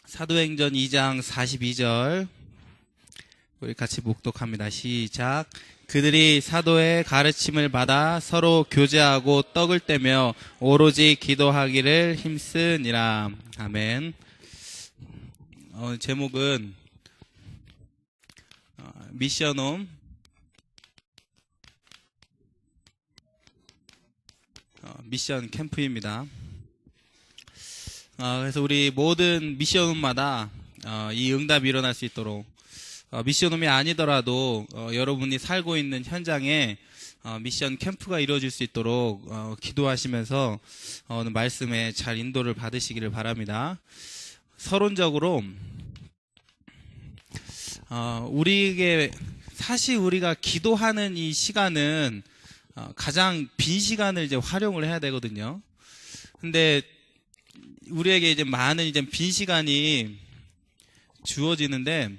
사도행전 2장 42절 우리 같이 묵독합니다. 시작. 그들이 사도의 가르침을 받아 서로 교제하고 떡을 떼며 오로지 기도하기를 힘쓰니라. 아멘. 제목은 미션홈 미션 캠프입니다. 그래서 우리 모든 미션홈마다 이 응답이 일어날 수 있도록 미션홈이 아니더라도 여러분이 살고 있는 현장에 미션 캠프가 이루어질 수 있도록 기도하시면서 오늘 말씀에 잘 인도를 받으시기를 바랍니다. 서론적으로 우리에게 사실 우리가 기도하는 이 시간은 가장 빈 시간을 이제 활용을 해야 되거든요. 근데 우리에게 이제 많은 이제 빈 시간이 주어지는데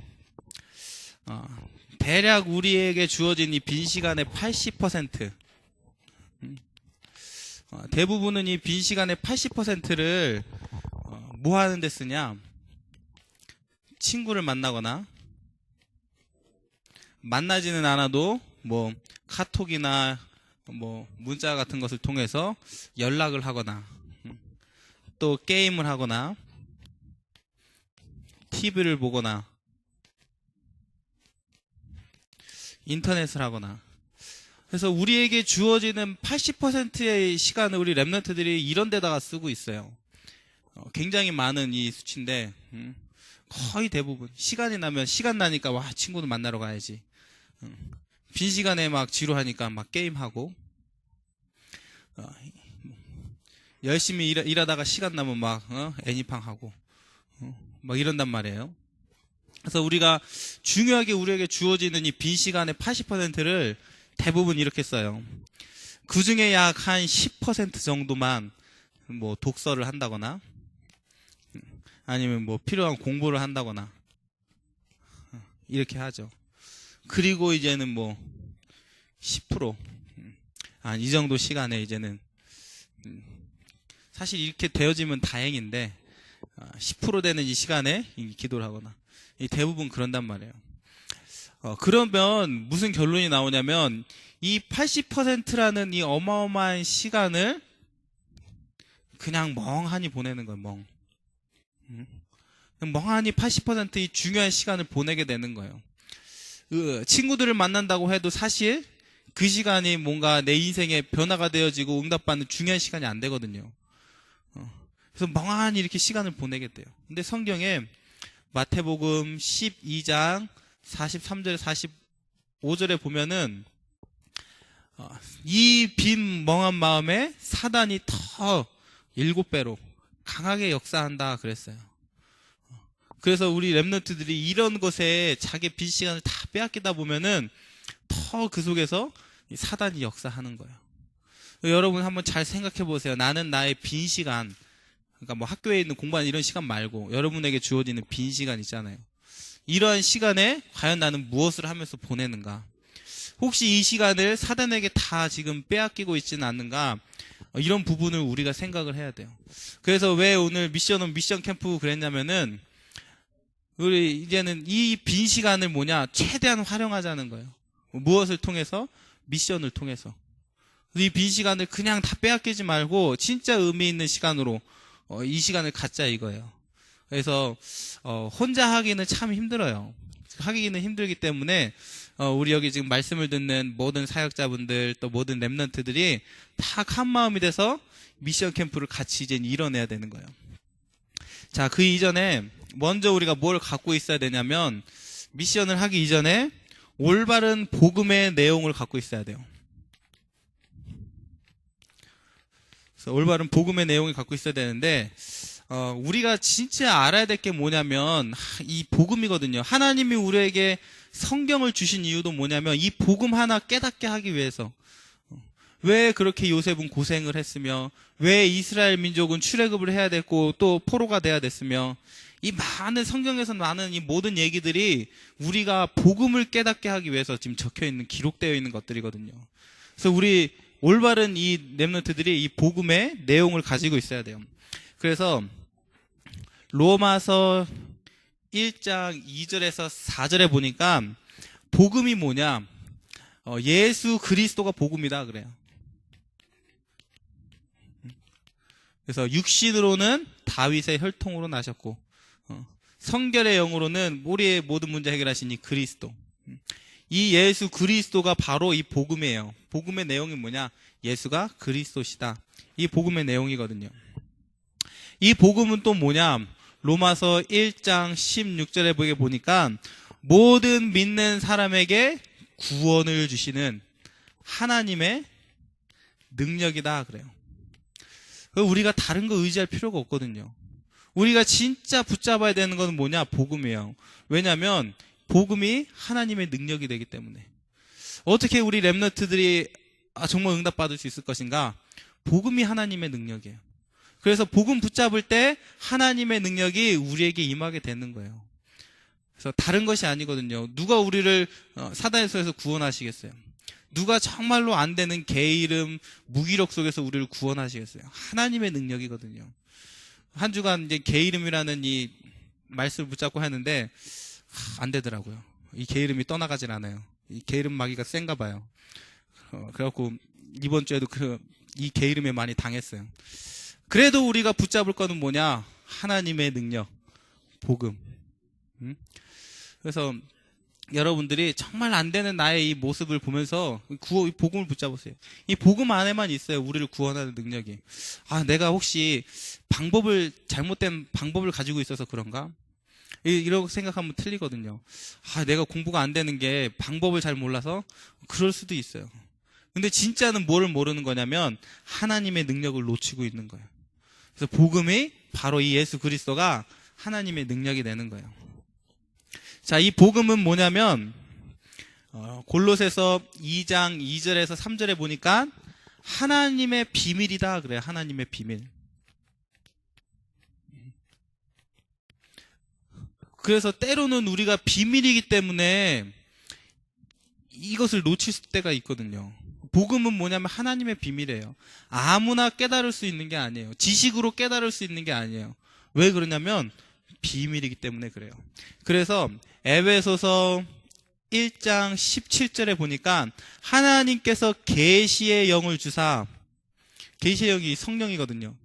대략 우리에게 주어진 이 빈 시간의 80% 대부분은 이 빈 시간의 80%를 뭐 하는 데 쓰냐? 친구를 만나거나 만나지는 않아도 뭐 카톡이나 뭐 문자 같은 것을 통해서 연락을 하거나 또 게임을 하거나 TV를 보거나 인터넷을 하거나. 그래서 우리에게 주어지는 80%의 시간을 우리 랩런트들이 이런 데다가 쓰고 있어요. 굉장히 많은 이 수치인데 거의 대부분 시간이 나면 시간 나니까 와 친구들 만나러 가야지. 빈 시간에 막 지루하니까 막 게임하고 열심히 일하다가 시간 나면 막 애니팡 하고 막 이런단 말이에요. 그래서 우리가 중요하게 우리에게 주어지는 이 빈 시간의 80%를 대부분 이렇게 써요. 그 중에 약 한 10% 정도만 뭐 독서를 한다거나 아니면 뭐 필요한 공부를 한다거나 이렇게 하죠. 그리고 이제는 뭐 10% 이 정도 시간에 이제는 사실 이렇게 되어지면 다행인데 10% 되는 이 시간에 기도를 하거나 대부분 그런단 말이에요. 그러면 무슨 결론이 나오냐면 이 80%라는 이 어마어마한 시간을 그냥 멍하니 보내는 거예요. 멍하니 80%의 중요한 시간을 보내게 되는 거예요. 친구들을 만난다고 해도 사실 그 시간이 뭔가 내 인생에 변화가 되어지고 응답받는 중요한 시간이 안 되거든요. 그래서 멍하니 이렇게 시간을 보내게 돼요. 근데 성경에 마태복음 12장 43절 45절에 보면은 이 빈 멍한 마음에 사단이 더 7배로 강하게 역사한다 그랬어요. 그래서 우리 랩런트들이 이런 것에 자기 빈 시간을 다 빼앗기다 보면은 더 그 속에서 사단이 역사하는 거예요. 여러분 한번 잘 생각해 보세요. 나는 나의 빈 시간, 그러니까 뭐 학교에 있는 공부하는 이런 시간 말고 여러분에게 주어지는 빈 시간 있잖아요. 이러한 시간에 과연 나는 무엇을 하면서 보내는가? 혹시 이 시간을 사단에게 다 지금 빼앗기고 있지는 않는가? 이런 부분을 우리가 생각을 해야 돼요. 그래서 왜 오늘 미션 캠프 그랬냐면은 우리 이제는 이 빈 시간을 최대한 활용하자는 거예요. 무엇을 통해서? 미션을 통해서. 이 빈 시간을 그냥 다 빼앗기지 말고 진짜 의미 있는 시간으로 이 시간을 갖자 이거예요. 그래서 혼자 하기는 참 힘들어요. 하기는 힘들기 때문에 우리 여기 지금 말씀을 듣는 모든 사역자분들 또 모든 랩런트들이 다 한 마음이 돼서 미션 캠프를 같이 이제 이뤄내야 되는 거예요. 자, 그 이전에 먼저 우리가 뭘 갖고 있어야 되냐면 미션을 하기 이전에 올바른 복음의 내용을 갖고 있어야 돼요. 그래서 올바른 복음의 내용을 갖고 있어야 되는데 우리가 진짜 알아야 될 게 뭐냐면 이 복음이거든요. 하나님이 우리에게 성경을 주신 이유도 뭐냐면 이 복음 하나 깨닫게 하기 위해서. 왜 그렇게 요셉은 고생을 했으며 왜 이스라엘 민족은 출애굽을 해야 됐고 또 포로가 돼야 됐으며 이 많은 성경에서 많은 이 모든 얘기들이 우리가 복음을 깨닫게 하기 위해서 지금 적혀있는 기록되어 있는 것들이거든요. 그래서 우리 올바른 이 랩런트들이 이 복음의 내용을 가지고 있어야 돼요. 그래서 로마서 1장 2절에서 4절에 보니까 복음이 뭐냐? 예수 그리스도가 복음이다 그래요. 그래서 육신으로는 다윗의 혈통으로 나셨고 성결의 영으로는 우리의 모든 문제 해결하신 이 그리스도. 이 예수 그리스도가 바로 이 복음이에요. 복음의 내용이 뭐냐? 예수가 그리스도시다. 이 복음의 내용이거든요. 이 복음은 또 뭐냐? 로마서 1장 16절에 보니까 모든 믿는 사람에게 구원을 주시는 하나님의 능력이다 그래요. 우리가 다른 거 의지할 필요가 없거든요. 우리가 진짜 붙잡아야 되는 건 뭐냐? 복음이에요. 왜냐하면 복음이 하나님의 능력이 되기 때문에. 어떻게 우리 렘넌트들이 정말 응답받을 수 있을 것인가? 복음이 하나님의 능력이에요. 그래서 복음 붙잡을 때 하나님의 능력이 우리에게 임하게 되는 거예요. 그래서 다른 것이 아니거든요. 누가 우리를 사단의 손에서 구원하시겠어요? 누가 정말로 안 되는 게으름, 무기력 속에서 우리를 구원하시겠어요? 하나님의 능력이거든요. 한 주간 이제 게으름이라는 이 말씀을 붙잡고 하는데 안 되더라고요. 이 게으름이 떠나가질 않아요. 이 게으름 마귀가 센가 봐요. 그래갖고 이번 주에도 이 게으름에 많이 당했어요. 그래도 우리가 붙잡을 거는 뭐냐? 하나님의 능력, 복음. 그래서 여러분들이 정말 안 되는 나의 이 모습을 보면서 복음을 붙잡으세요. 이 복음 안에만 있어요. 우리를 구원하는 능력이. 내가 혹시 잘못된 방법을 가지고 있어서 그런가? 이렇게 생각하면 틀리거든요. 내가 공부가 안 되는 게 방법을 잘 몰라서 그럴 수도 있어요. 근데 진짜는 뭐를 모르는 거냐면 하나님의 능력을 놓치고 있는 거예요. 그래서 복음이 바로 이 예수 그리스도가 하나님의 능력이 되는 거예요. 자, 이 복음은 뭐냐면 골로새서 2장 2절에서 3절에 보니까 하나님의 비밀이다 그래요. 하나님의 비밀. 그래서 때로는 우리가 비밀이기 때문에 이것을 놓칠 때가 있거든요. 복음은 뭐냐면 하나님의 비밀이에요. 아무나 깨달을 수 있는 게 아니에요. 지식으로 깨달을 수 있는 게 아니에요. 왜 그러냐면 비밀이기 때문에 그래요. 그래서 에베소서 1장 17절에 보니까 하나님께서 계시의 영을 주사, 계시의 영이 성령이거든요.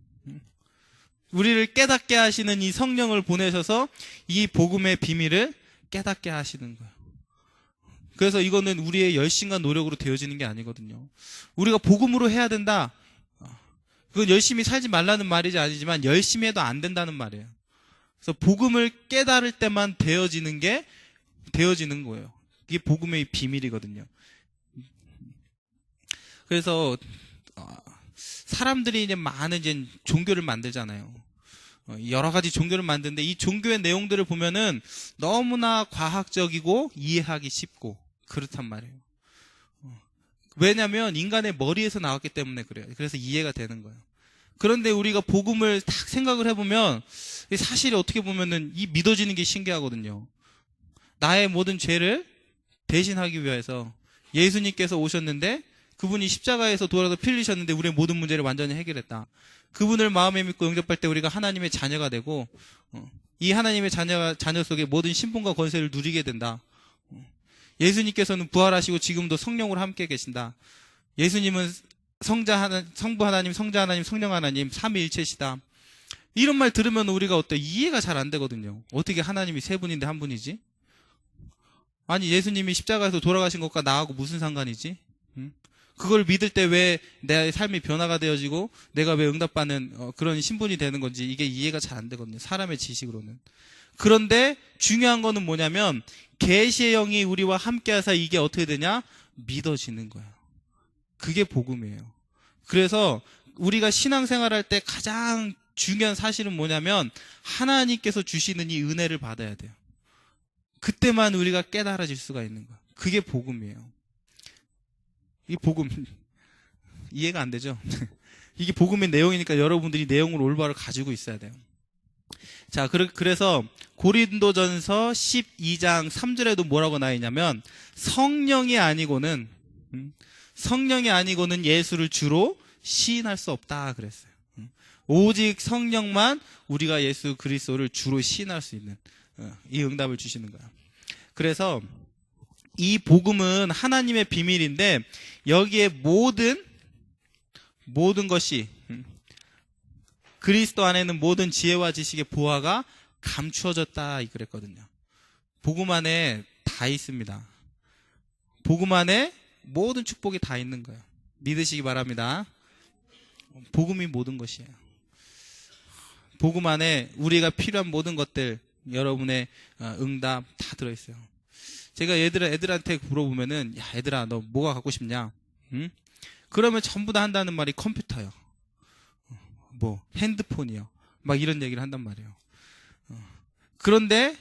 우리를 깨닫게 하시는 이 성령을 보내셔서 이 복음의 비밀을 깨닫게 하시는 거예요. 그래서 이거는 우리의 열심과 노력으로 되어지는 게 아니거든요. 우리가 복음으로 해야 된다. 그건 열심히 살지 말라는 말이지 아니지만 열심히 해도 안 된다는 말이에요. 그래서 복음을 깨달을 때만 되어지는 거예요. 이게 복음의 비밀이거든요. 그래서 사람들이 이제 많은 이제 종교를 만들잖아요. 여러 가지 종교를 만드는데 이 종교의 내용들을 보면은 너무나 과학적이고 이해하기 쉽고 그렇단 말이에요. 왜냐하면 인간의 머리에서 나왔기 때문에 그래요. 그래서 이해가 되는 거예요. 그런데 우리가 복음을 딱 생각을 해보면 사실이 어떻게 보면은 이 믿어지는 게 신기하거든요. 나의 모든 죄를 대신하기 위해서 예수님께서 오셨는데 그분이 십자가에서 돌아서 피 흘리셨는데 우리의 모든 문제를 완전히 해결했다. 그분을 마음에 믿고 영접할 때 우리가 하나님의 자녀가 되고 이 하나님의 자녀 속에 모든 신분과 권세를 누리게 된다. 예수님께서는 부활하시고 지금도 성령으로 함께 계신다. 예수님은 성부 하나님, 성자 하나님, 성령 하나님 삼위일체시다. 이런 말 들으면 우리가 이해가 잘 안 되거든요. 어떻게 하나님이 세 분인데 한 분이지? 아니 예수님이 십자가에서 돌아가신 것과 나하고 무슨 상관이지? 그걸 믿을 때 왜 내 삶이 변화가 되어지고 내가 왜 응답받는 그런 신분이 되는 건지 이게 이해가 잘 안 되거든요. 사람의 지식으로는. 그런데 중요한 거는 뭐냐면 계시의 영이 우리와 함께하사 이게 어떻게 되냐? 믿어지는 거예요. 그게 복음이에요. 그래서 우리가 신앙생활할 때 가장 중요한 사실은 뭐냐면 하나님께서 주시는 이 은혜를 받아야 돼요. 그때만 우리가 깨달아질 수가 있는 거예요. 그게 복음이에요. 이 복음 이해가 안 되죠? 이게 복음의 내용이니까 여러분들이 내용을 올바로 가지고 있어야 돼요. 자, 그래서 고린도전서 12장 3절에도 뭐라고 나와 있냐면 성령이 아니고는 예수를 주로 시인할 수 없다 그랬어요. 오직 성령만 우리가 예수 그리스도를 주로 시인할 수 있는 이 응답을 주시는 거야. 그래서 이 복음은 하나님의 비밀인데 여기에 모든 것이 그리스도 안에는 모든 지혜와 지식의 보화가 감추어졌다 이 그랬거든요. 복음 안에 다 있습니다. 복음 안에 모든 축복이 다 있는 거예요. 믿으시기 바랍니다. 복음이 모든 것이에요. 복음 안에 우리가 필요한 모든 것들, 여러분의 응답 다 들어있어요. 제가 애들한테 물어보면은, 야, 애들아, 너 뭐가 갖고 싶냐? 응? 그러면 전부 다 한다는 말이 컴퓨터요. 핸드폰이요. 막 이런 얘기를 한단 말이에요. 그런데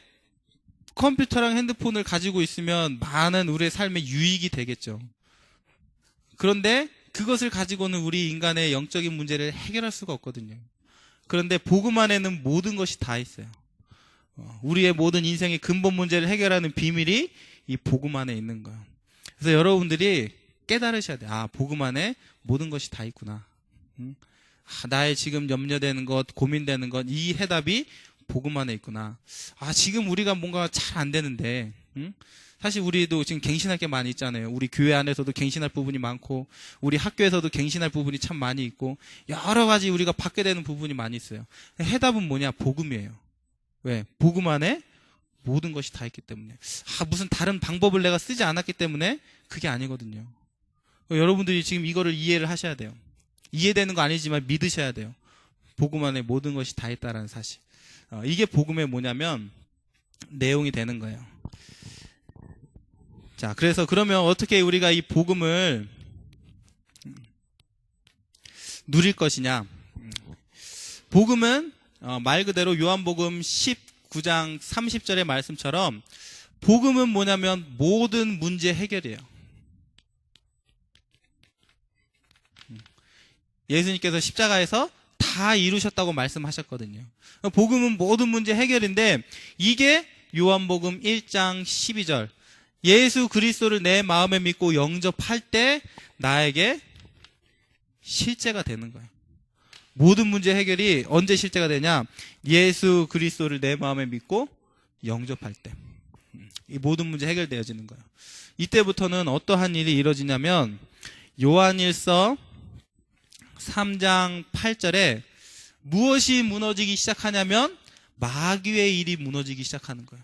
컴퓨터랑 핸드폰을 가지고 있으면 많은 우리의 삶에 유익이 되겠죠. 그런데 그것을 가지고는 우리 인간의 영적인 문제를 해결할 수가 없거든요. 그런데 복음 안에는 모든 것이 다 있어요. 우리의 모든 인생의 근본 문제를 해결하는 비밀이 이 복음 안에 있는 거예요. 그래서 여러분들이 깨달으셔야 돼요. 아, 복음 안에 모든 것이 다 있구나. 나의 지금 염려되는 것, 고민되는 것, 이 해답이 복음 안에 있구나. 아, 지금 우리가 뭔가 잘 안 되는데, 사실 우리도 지금 갱신할 게 많이 있잖아요. 우리 교회 안에서도 갱신할 부분이 많고, 우리 학교에서도 갱신할 부분이 참 많이 있고, 여러 가지 우리가 받게 되는 부분이 많이 있어요. 해답은 뭐냐? 복음이에요. 왜? 복음 안에 모든 것이 다 있기 때문에. 아, 무슨 다른 방법을 내가 쓰지 않았기 때문에 그게 아니거든요. 여러분들이 지금 이거를 이해를 하셔야 돼요. 이해되는 거 아니지만 믿으셔야 돼요. 복음 안에 모든 것이 다 있다라는 사실. 이게 복음의 뭐냐면 내용이 되는 거예요. 자, 그래서 그러면 어떻게 우리가 이 복음을 누릴 것이냐? 복음은 말 그대로 요한복음 19장 30절의 말씀처럼 복음은 뭐냐면 모든 문제 해결이에요. 예수님께서 십자가에서 다 이루셨다고 말씀하셨거든요. 복음은 모든 문제 해결인데 이게 요한복음 1장 12절 예수 그리스도를 내 마음에 믿고 영접할 때 나에게 실제가 되는 거예요. 모든 문제 해결이 언제 실제가 되냐? 예수 그리스도를 내 마음에 믿고 영접할 때. 이 모든 문제 해결되어지는 거예요. 이때부터는 어떠한 일이 이루어지냐면 요한일서 3장 8절에 무엇이 무너지기 시작하냐면 마귀의 일이 무너지기 시작하는 거예요.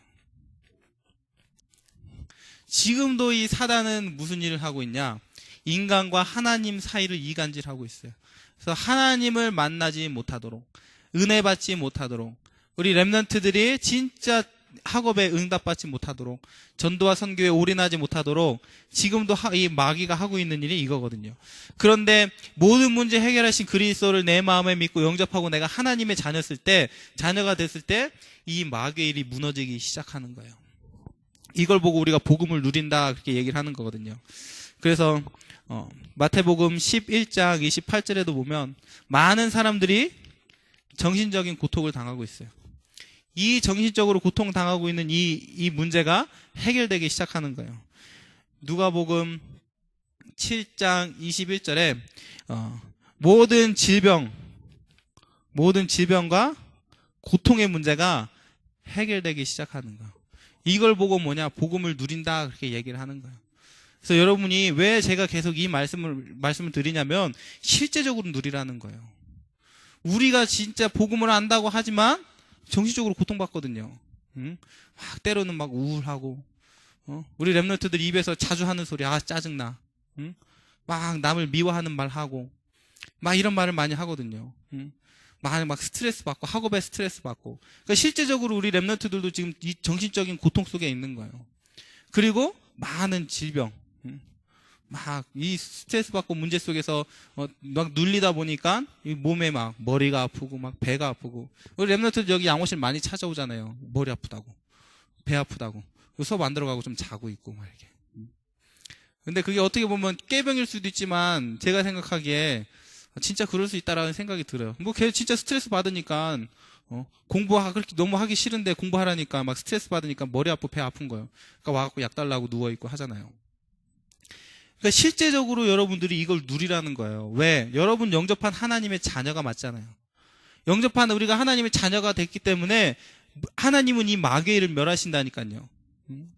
지금도 이 사단은 무슨 일을 하고 있냐? 인간과 하나님 사이를 이간질하고 있어요. 그래서 하나님을 만나지 못하도록, 은혜 받지 못하도록, 우리 렘넌트들이 진짜 학업에 응답받지 못하도록, 전도와 선교에 올인하지 못하도록 지금도 이 마귀가 하고 있는 일이 이거거든요. 그런데 모든 문제 해결하신 그리스도를 내 마음에 믿고 영접하고 내가 하나님의 자녀가 됐을 때 이 마귀의 일이 무너지기 시작하는 거예요. 이걸 보고 우리가 복음을 누린다 그렇게 얘기를 하는 거거든요. 그래서 마태복음 11장 28절에도 보면 많은 사람들이 정신적인 고통을 당하고 있어요. 이 정신적으로 고통당하고 있는 이 문제가 해결되기 시작하는 거예요. 누가복음 7장 21절에 모든 질병과 고통의 문제가 해결되기 시작하는 거예요. 이걸 보고 뭐냐? 복음을 누린다 그렇게 얘기를 하는 거예요. 그래서 여러분이 왜 제가 계속 이 말씀을 드리냐면 실제적으로 누리라는 거예요. 우리가 진짜 복음을 안다고 하지만 정신적으로 고통받거든요. 막 때로는 막 우울하고, 우리 렘넌트들 입에서 자주 하는 소리, 아 짜증나, 막 남을 미워하는 말 하고, 막 이런 말을 많이 하거든요. 막 스트레스 받고 학업에 스트레스 받고. 그러니까 실제적으로 우리 렘넌트들도 지금 이 정신적인 고통 속에 있는 거예요. 그리고 많은 질병, 막 이 스트레스 받고 문제 속에서 막 눌리다 보니까 이 몸에 막 머리가 아프고 막 배가 아프고. 우리 렘넌트들 여기 양호실 많이 찾아오잖아요. 머리 아프다고, 배 아프다고. 수업 안 들어가고 좀 자고 있고 막 이렇게. 근데 그게 어떻게 보면 꾀병일 수도 있지만 제가 생각하기에 진짜 그럴 수 있다라는 생각이 들어요. 뭐 걔 진짜 스트레스 받으니까 그렇게 너무 하기 싫은데 공부하라니까 막 스트레스 받으니까 머리 아프고 배 아픈 거예요. 그러니까 와갖고 약 달라고 누워 있고 하잖아요. 그러니까 실제적으로 여러분들이 이걸 누리라는 거예요. 왜? 여러분 영접한 하나님의 자녀가 맞잖아요. 영접하는 우리가 하나님의 자녀가 됐기 때문에 하나님은 이 마귀의 일을 멸하신다니까요.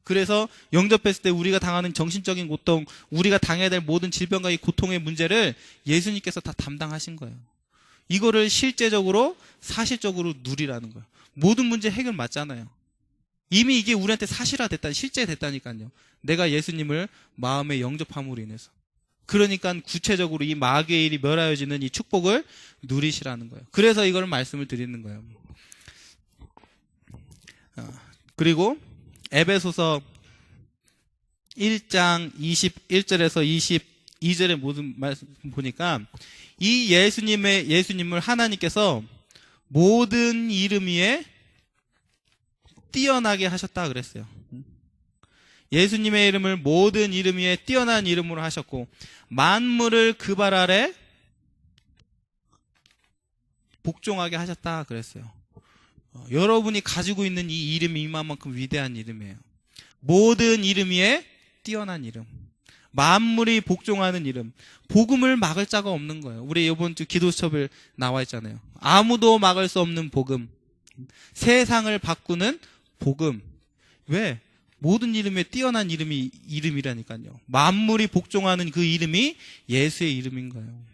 그래서 영접했을 때 우리가 당하는 정신적인 고통, 우리가 당해야 될 모든 질병과 이 고통의 문제를 예수님께서 다 담당하신 거예요. 이거를 실제적으로 사실적으로 누리라는 거예요. 모든 문제 해결 맞잖아요. 이미 이게 우리한테 사실화됐다, 실제 됐다니까요. 내가 예수님을 마음에 영접함으로 인해서. 그러니까 구체적으로 이 마귀의 일이 멸하여지는 이 축복을 누리시라는 거예요. 그래서 이걸 말씀을 드리는 거예요. 그리고 에베소서 1장 21절에서 22절의 모든 말씀 보니까 이 예수님을 하나님께서 모든 이름 위에 뛰어나게 하셨다 그랬어요. 예수님의 이름을 모든 이름 위에 뛰어난 이름으로 하셨고 만물을 그 발 아래 복종하게 하셨다 그랬어요. 여러분이 가지고 있는 이 이름이 이만큼 위대한 이름이에요. 모든 이름 위에 뛰어난 이름, 만물이 복종하는 이름, 복음을 막을 자가 없는 거예요. 우리 이번 주 기도 수첩에 나와 있잖아요. 아무도 막을 수 없는 복음, 세상을 바꾸는 복음. 왜? 모든 이름에 뛰어난 이름이라니까요. 만물이 복종하는 그 이름이 예수의 이름인 거예요.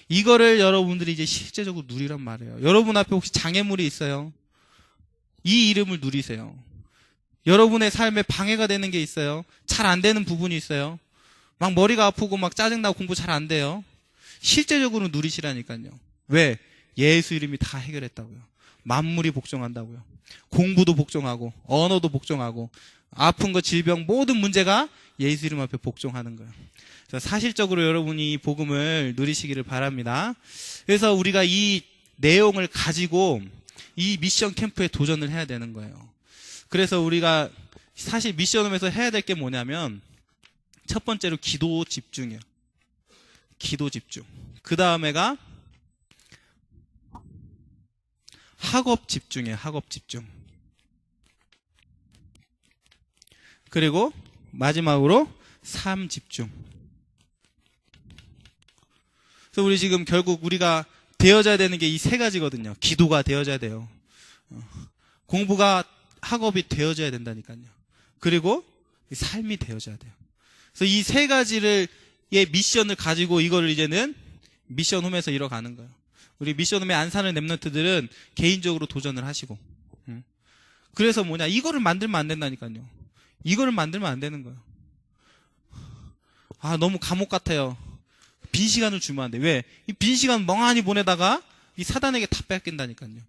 이거를 여러분들이 이제 실제적으로 누리란 말이에요. 여러분 앞에 혹시 장애물이 있어요? 이 이름을 누리세요. 여러분의 삶에 방해가 되는 게 있어요. 잘 안 되는 부분이 있어요. 막 머리가 아프고 막 짜증나고 공부 잘 안 돼요. 실제적으로 누리시라니까요. 왜? 예수 이름이 다 해결했다고요. 만물이 복종한다고요. 공부도 복종하고 언어도 복종하고 아픈 거 질병 모든 문제가 예수 이름 앞에 복종하는 거예요. 그래서 사실적으로 여러분이 이 복음을 누리시기를 바랍니다. 그래서 우리가 이 내용을 가지고 이 미션 캠프에 도전을 해야 되는 거예요. 그래서 우리가 사실 미션홈에서 해야 될 게 뭐냐면 첫 번째로 기도 집중이에요. 기도 집중. 그 다음에가 학업 집중이에요. 학업 집중. 그리고 마지막으로 삶 집중. 그래서 우리 지금 결국 우리가 되어져야 되는 게 이 세 가지거든요. 기도가 되어져야 돼요. 공부가 학업이 되어져야 된다니까요. 그리고 삶이 되어져야 돼요. 그래서 이 세 가지의 미션을 가지고 이거를 이제는 미션홈에서 이뤄가는 거예요. 우리 미션홈에 안 사는 랩런트들은 개인적으로 도전을 하시고. 그래서 뭐냐, 이거를 만들면 안 된다니까요. 이거를 만들면 안 되는 거예요. 아, 너무 감옥 같아요. 빈 시간을 주면 안 돼. 왜? 이 빈 시간 멍하니 보내다가 이 사단에게 다 뺏긴다니까요.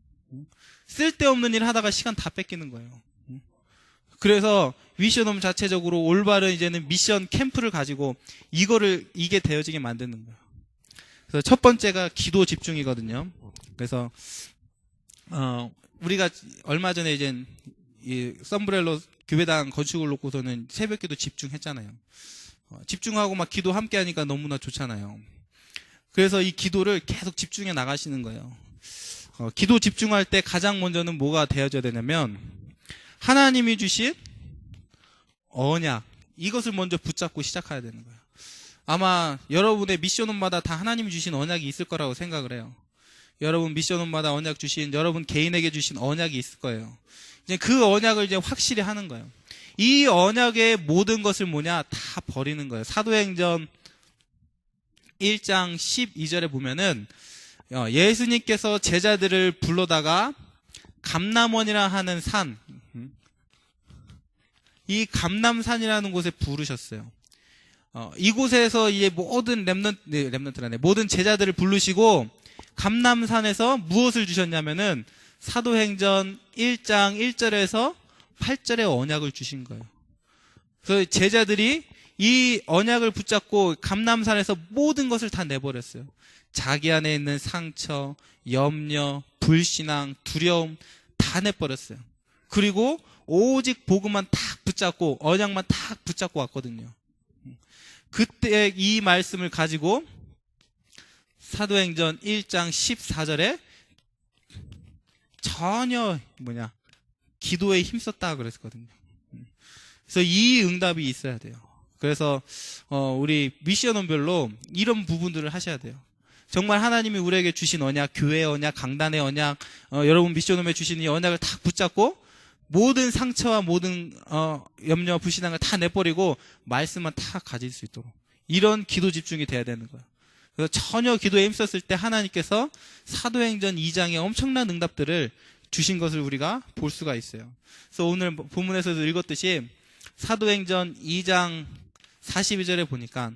쓸데없는 일 하다가 시간 다 뺏기는 거예요. 그래서 미션홈 자체적으로 올바른 이제는 미션 캠프를 가지고 이게 되어지게 만드는 거예요. 그래서 첫 번째가 기도 집중이거든요. 그래서 우리가 얼마 전에 이제 이 썸브렐러 교회당 건축을 놓고서는 새벽기도 집중했잖아요. 집중하고 막 기도 함께 하니까 너무나 좋잖아요. 그래서 이 기도를 계속 집중해 나가시는 거예요. 기도 집중할 때 가장 먼저는 뭐가 되어져야 되냐면 하나님이 주신 언약, 이것을 먼저 붙잡고 시작해야 되는 거예요. 아마 여러분의 미션홈마다 다 하나님이 주신 언약이 있을 거라고 생각을 해요. 여러분 미션홈마다 언약 주신, 여러분 개인에게 주신 언약이 있을 거예요. 이제 그 언약을 이제 확실히 하는 거예요. 이 언약의 모든 것을 뭐냐, 다 버리는 거예요. 사도행전 1장 12절에 보면은 예수님께서 제자들을 불러다가 감람원이라 하는 산, 이 감람산이라는 곳에 부르셨어요. 이곳에서 이제 모든 모든 제자들을 부르시고 감람산에서 무엇을 주셨냐면은 사도행전 1장 1절에서 8절의 언약을 주신 거예요. 그래서 제자들이 이 언약을 붙잡고 감람산에서 모든 것을 다 내버렸어요. 자기 안에 있는 상처, 염려, 불신앙, 두려움 다 내버렸어요. 그리고 오직 복음만 탁 붙잡고 언약만 탁 붙잡고 왔거든요. 그때 이 말씀을 가지고 사도행전 1장 14절에 전혀 기도에 힘썼다 그랬거든요. 그래서 이 응답이 있어야 돼요. 그래서 우리 미션홈별로 이런 부분들을 하셔야 돼요. 정말 하나님이 우리에게 주신 언약, 교회의 언약, 강단의 언약, 여러분 미션홈에 주신 이 언약을 다 붙잡고 모든 상처와 모든 염려와 불신앙을 다 내버리고 말씀만 다 가질 수 있도록 이런 기도 집중이 돼야 되는 거예요. 그래서 전혀 기도에 힘썼을 때 하나님께서 사도행전 2장의 엄청난 응답들을 주신 것을 우리가 볼 수가 있어요. 그래서 오늘 본문에서도 읽었듯이 사도행전 2장 42절에 보니까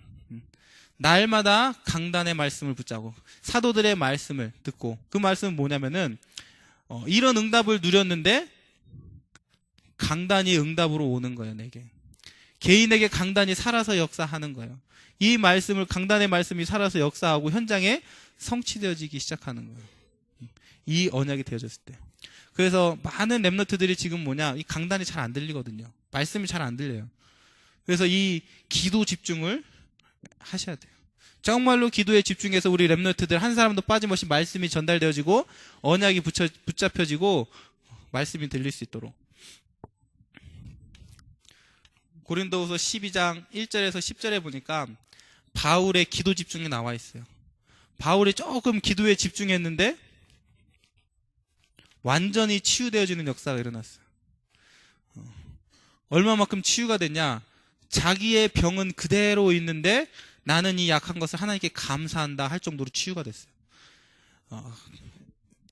날마다 강단의 말씀을 붙잡고 사도들의 말씀을 듣고 그 말씀은 뭐냐면은 이런 응답을 누렸는데 강단이 응답으로 오는 거예요. 내게 개인에게 강단이 살아서 역사하는 거예요. 이 말씀을 강단의 말씀이 살아서 역사하고 현장에 성취되어지기 시작하는 거예요. 이 언약이 되어졌을 때. 그래서 많은 렘넌트들이 지금 뭐냐 이 강단이 잘 안 들리거든요. 말씀이 잘 안 들려요. 그래서 이 기도 집중을 하셔야 돼요. 정말로 기도에 집중해서 우리 렘넌트들 한 사람도 빠짐없이 말씀이 전달되어지고 언약이 붙잡혀지고 말씀이 들릴 수 있도록. 고린도후서 12장 1절에서 10절에 보니까 바울의 기도 집중이 나와 있어요. 바울이 조금 기도에 집중했는데 완전히 치유되어지는 역사가 일어났어요. 얼마만큼 치유가 됐냐? 자기의 병은 그대로 있는데 나는 이 약한 것을 하나님께 감사한다 할 정도로 치유가 됐어요.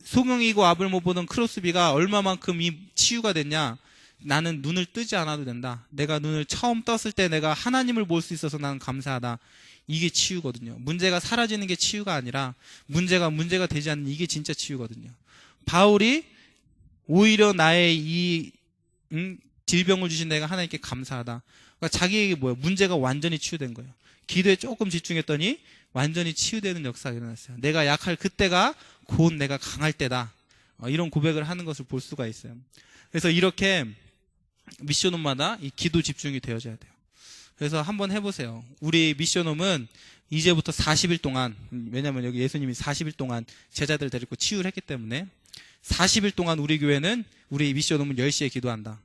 소경이고 압을 못 보던 크로스비가 얼마만큼 이 치유가 됐냐? 나는 눈을 뜨지 않아도 된다. 내가 눈을 처음 떴을 때 내가 하나님을 볼 수 있어서 나는 감사하다. 이게 치유거든요. 문제가 사라지는 게 치유가 아니라 문제가 되지 않는 이게 진짜 치유거든요. 바울이 오히려 나의 이 질병을 주신 내가 하나님께 감사하다. 그러니까 자기에게 문제가 완전히 치유된 거예요. 기도에 조금 집중했더니 완전히 치유되는 역사가 일어났어요. 내가 약할 그때가 곧 내가 강할 때다. 이런 고백을 하는 것을 볼 수가 있어요. 그래서 이렇게 미션홈마다 이 기도 집중이 되어져야 돼요. 그래서 한번 해보세요. 우리 미션홈은 이제부터 40일 동안, 왜냐하면 여기 예수님이 40일 동안 제자들 데리고 치유를 했기 때문에 40일 동안 우리 교회는 우리 미션홈은 10시에 기도한다.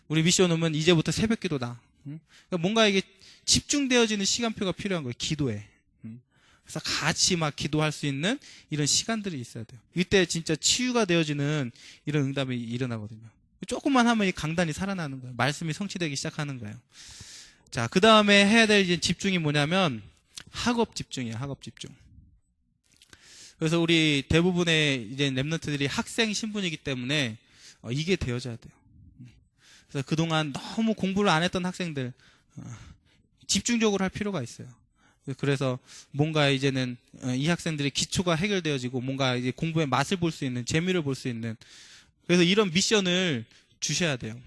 우리 미션홈은 이제부터 새벽 기도다. 그러니까 뭔가 이게 집중되어지는 시간표가 필요한 거예요. 기도에. 그래서 같이 막 기도할 수 있는 이런 시간들이 있어야 돼요. 이때 진짜 치유가 되어지는 이런 응답이 일어나거든요. 조금만 하면 이 강단이 살아나는 거예요. 말씀이 성취되기 시작하는 거예요. 자, 그 다음에 해야 될 이제 집중이 뭐냐면 학업 집중이에요. 학업 집중. 그래서 우리 대부분의 이제 렘넌트들이 학생 신분이기 때문에 이게 되어져야 돼요. 그래서 그동안 너무 공부를 안 했던 학생들 집중적으로 할 필요가 있어요. 그래서 뭔가 이제는 이 학생들의 기초가 해결되어지고 뭔가 이제 공부의 맛을 볼 수 있는 재미를 볼 수 있는 그래서 이런 미션을 주셔야 돼요.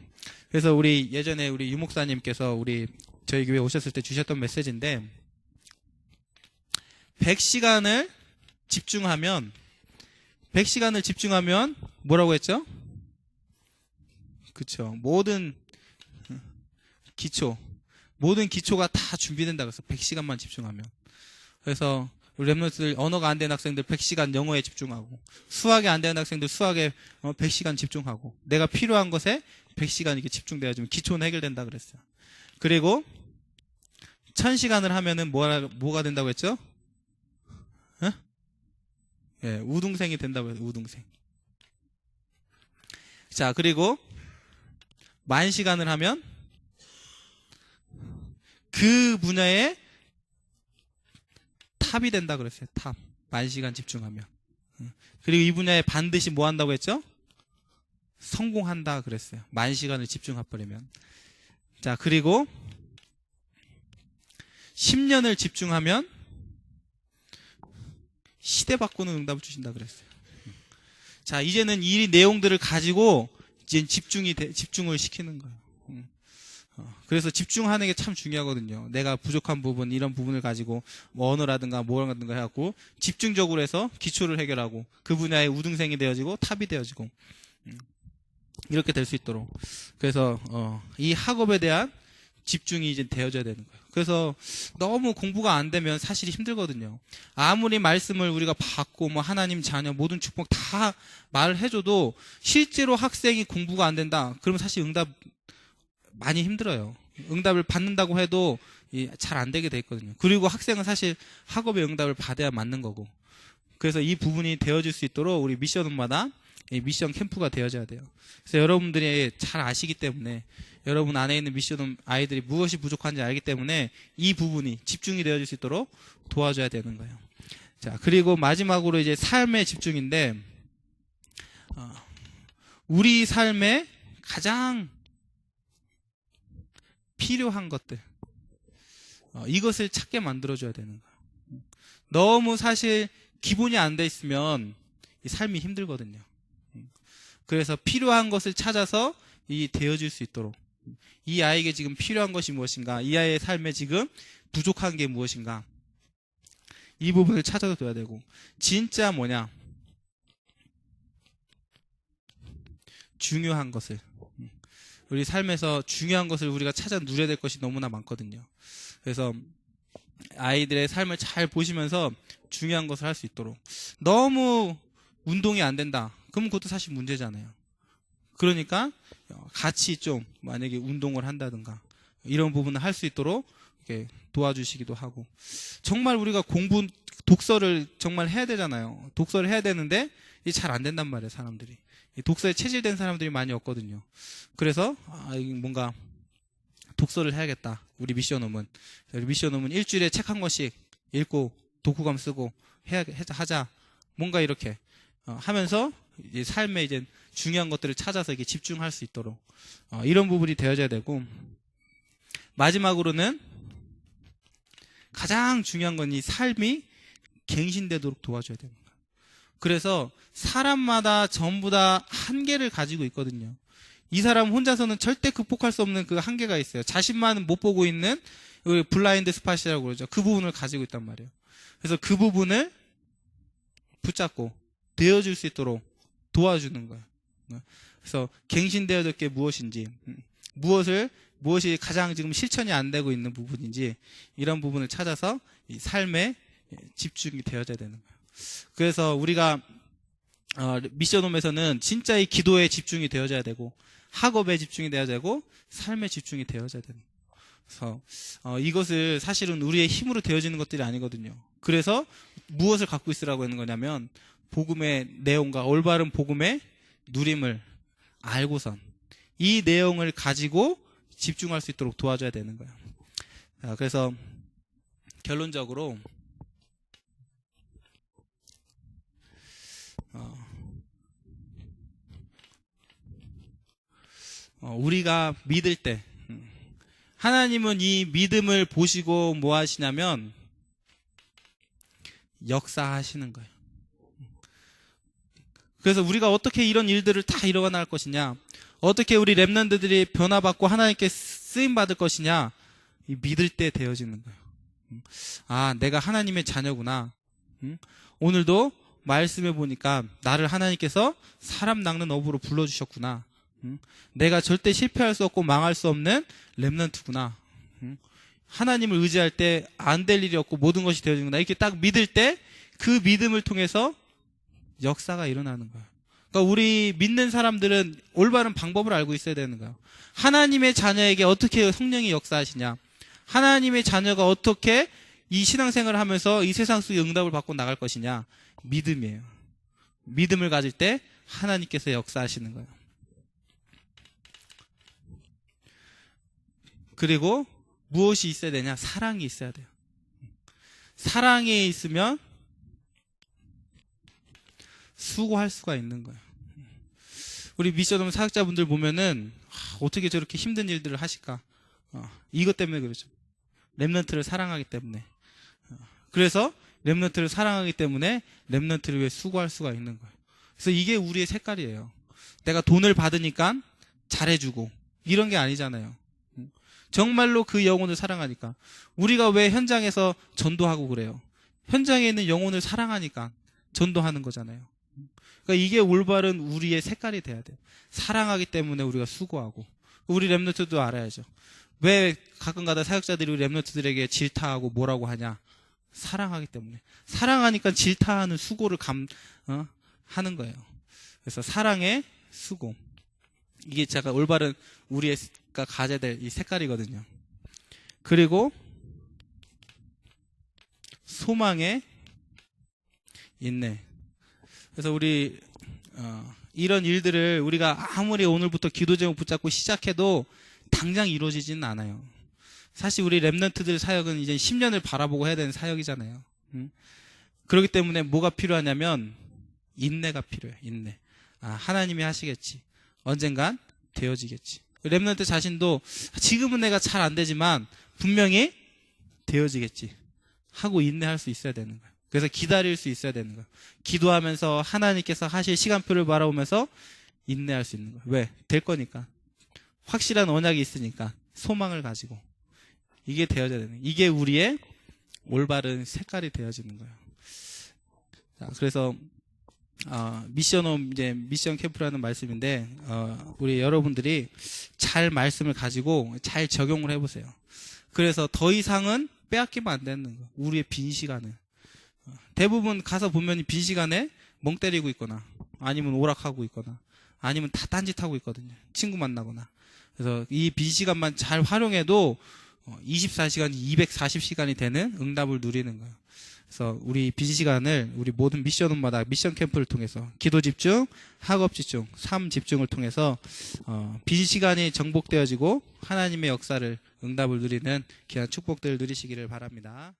그래서 우리 예전에 우리 유목사님께서 저희 교회 오셨을 때 주셨던 메시지인데 100시간을 집중하면 뭐라고 했죠? 그쵸. 모든 기초가 다 준비된다 그래서 100시간만 집중하면. 그래서 우리 렘넌트들 언어가 안 되는 학생들 100시간 영어에 집중하고 수학이 안 되는 학생들 수학에 100시간 집중하고 내가 필요한 것에 100시간 이게 집중돼야지만 기초는 해결된다 그랬어요. 그리고 1000시간을 하면은 뭐가 된다고 했죠? 예, 우등생이 된다고 해서 우등생. 자, 그리고 10,000시간을 하면 그 분야에 탑이 된다 그랬어요. 탑. 10,000시간 집중하면. 그리고 이 분야에 반드시 뭐 한다고 했죠? 성공한다 그랬어요. 10,000시간을 집중해버리면. 자, 그리고 10년을 집중하면 시대 바꾸는 응답을 주신다 그랬어요. 자, 이제는 이 내용들을 가지고 이제 집중을 시키는 거예요. 그래서 집중하는 게 참 중요하거든요. 내가 부족한 부분, 이런 부분을 가지고 뭐 언어라든가 뭐라든가 해갖고 집중적으로 해서 기초를 해결하고 그 분야의 우등생이 되어지고 탑이 되어지고 이렇게 될 수 있도록. 그래서 이 학업에 대한 집중이 이제 되어져야 되는 거예요. 그래서 너무 공부가 안 되면 사실 힘들거든요. 아무리 말씀을 우리가 받고 뭐 하나님 자녀 모든 축복 다 말을 해줘도 실제로 학생이 공부가 안 된다. 그러면 사실 응답 많이 힘들어요. 응답을 받는다고 해도 잘 안 되게 돼 있거든요. 그리고 학생은 사실 학업의 응답을 받아야 맞는 거고. 그래서 이 부분이 되어질 수 있도록 우리 미션홈마다 미션 캠프가 되어져야 돼요. 그래서 여러분들이 잘 아시기 때문에, 여러분 안에 있는 미션홈 아이들이 무엇이 부족한지 알기 때문에 이 부분이 집중이 되어질 수 있도록 도와줘야 되는 거예요. 자, 그리고 마지막으로 이제 삶의 집중인데, 우리 삶에 가장 필요한 것들, 이것을 찾게 만들어줘야 되는 거예요. 너무 사실 기본이 안 돼 있으면 이 삶이 힘들거든요. 그래서 필요한 것을 찾아서 되어질 수 있도록, 이 아이에게 지금 필요한 것이 무엇인가, 이 아이의 삶에 지금 부족한 게 무엇인가, 이 부분을 찾아서 둬야 되고, 진짜 뭐냐, 중요한 것을, 우리 삶에서 중요한 것을 우리가 찾아 누려야 될 것이 너무나 많거든요. 그래서 아이들의 삶을 잘 보시면서 중요한 것을 할 수 있도록. 너무 운동이 안 된다, 그럼 그것도 사실 문제잖아요. 그러니까 같이 좀 만약에 운동을 한다든가 이런 부분을 할 수 있도록 이렇게 도와주시기도 하고. 정말 우리가 독서를 정말 해야 되잖아요. 독서를 해야 되는데 이게 잘 안 된단 말이에요, 사람들이. 독서에 체질된 사람들이 많이 없거든요. 그래서 뭔가 독서를 해야겠다, 우리 미션홈은. 우리 미션홈은 일주일에 책 한 권씩 읽고 독후감 쓰고 하자, 뭔가 이렇게 하면서 이제 삶에 이제 중요한 것들을 찾아서 이게 집중할 수 있도록 이런 부분이 되어져야 되고, 마지막으로는 가장 중요한 건 이 삶이 갱신되도록 도와줘야 됩니다. 그래서 사람마다 전부 다 한계를 가지고 있거든요. 이 사람 혼자서는 절대 극복할 수 없는 그 한계가 있어요. 자신만 못 보고 있는 블라인드 스팟이라고 그러죠. 그 부분을 가지고 있단 말이에요. 그래서 그 부분을 붙잡고 되어줄 수 있도록 도와주는 거예요. 그래서 갱신되어야 될 게 무엇인지, 무엇이 가장 지금 실천이 안 되고 있는 부분인지, 이런 부분을 찾아서 이 삶에 집중이 되어져야 되는 거예요. 그래서 우리가 미션홈에서는 진짜 이 기도에 집중이 되어져야 되고, 학업에 집중이 되어져야 되고, 삶에 집중이 되어져야 되는 거예요. 그래서 이것을 사실은 우리의 힘으로 되어지는 것들이 아니거든요. 그래서 무엇을 갖고 있으라고 하는 거냐면, 복음의 내용과 올바른 복음의 누림을 알고선 이 내용을 가지고 집중할 수 있도록 도와줘야 되는 거예요. 자, 그래서 결론적으로 우리가 믿을 때 하나님은 이 믿음을 보시고 뭐 하시냐면 역사하시는 거예요. 그래서 우리가 어떻게 이런 일들을 다 일어날 것이냐, 어떻게 우리 렘넌트들이 변화받고 하나님께 쓰임받을 것이냐, 이 믿을 때 되어지는 거예요. 아, 내가 하나님의 자녀구나. 오늘도 말씀해 보니까 나를 하나님께서 사람 낚는 어부로 불러주셨구나. 내가 절대 실패할 수 없고 망할 수 없는 렘넌트구나. 하나님을 의지할 때 안 될 일이 없고 모든 것이 되어지는구나. 이렇게 딱 믿을 때 그 믿음을 통해서 역사가 일어나는 거예요. 그러니까 우리 믿는 사람들은 올바른 방법을 알고 있어야 되는 거예요. 하나님의 자녀에게 어떻게 성령이 역사하시냐, 하나님의 자녀가 어떻게 이 신앙생활을 하면서 이 세상 속에 응답을 받고 나갈 것이냐, 믿음이에요. 믿음을 가질 때 하나님께서 역사하시는 거예요. 그리고 무엇이 있어야 되냐? 사랑이 있어야 돼요. 사랑이 있으면 수고할 수가 있는 거예요. 우리 미션홈 사역자분들 보면은 어떻게 저렇게 힘든 일들을 하실까? 이것 때문에 그러죠. 렘넌트를 사랑하기 때문에. 그래서 렘넌트를 사랑하기 때문에 렘넌트를 위해 수고할 수가 있는 거예요. 그래서 이게 우리의 색깔이에요. 내가 돈을 받으니까 잘해주고 이런 게 아니잖아요. 정말로 그 영혼을 사랑하니까. 우리가 왜 현장에서 전도하고 그래요? 현장에 있는 영혼을 사랑하니까 전도하는 거잖아요. 그러니까 이게 올바른 우리의 색깔이 돼야 돼요. 사랑하기 때문에 우리가 수고하고. 우리 렘넌트도 알아야죠. 왜 가끔가다 사역자들이 우리 렘넌트들에게 질타하고 뭐라고 하냐? 사랑하기 때문에. 사랑하니까 질타하는 수고를 하는 거예요. 그래서 사랑의 수고. 이게 제가 올바른 우리가 가져야 될 이 색깔이거든요. 그리고 소망의 인내. 그래서 우리 이런 일들을 우리가 아무리 오늘부터 기도 제목 붙잡고 시작해도 당장 이루어지지는 않아요. 사실 우리 렘넌트들 사역은 이제 10년을 바라보고 해야 되는 사역이잖아요. 그렇기 때문에 뭐가 필요하냐면 인내가 필요해. 인내. 하나님이 하시겠지. 언젠간 되어지겠지. 렘넌트 자신도 지금은 내가 잘 안 되지만 분명히 되어지겠지 하고 인내할 수 있어야 되는 거예요. 그래서 기다릴 수 있어야 되는 거예요. 기도하면서 하나님께서 하실 시간표를 바라보면서 인내할 수 있는 거예요. 왜? 될 거니까. 확실한 언약이 있으니까. 소망을 가지고. 이게 되어져야 되는 거예요. 이게 우리의 올바른 색깔이 되어지는 거예요. 자, 그래서 미션홈 이제 미션 캠프라는 말씀인데 우리 여러분들이 잘 말씀을 가지고 잘 적용을 해보세요. 그래서 더 이상은 빼앗기면 안 되는 거예요. 우리의 빈 시간을. 대부분 가서 보면 빈 시간에 멍 때리고 있거나 아니면 오락하고 있거나 아니면 다 딴짓하고 있거든요. 친구 만나거나. 그래서 이 빈 시간만 잘 활용해도 24시간이 240시간이 되는 응답을 누리는 거예요. 그래서 우리 빈 시간을 우리 모든 미션홈마다 미션 캠프를 통해서 기도 집중, 학업 집중, 삶 집중을 통해서 빈 시간이 정복되어지고 하나님의 역사를 응답을 누리는 귀한 축복들을 누리시기를 바랍니다.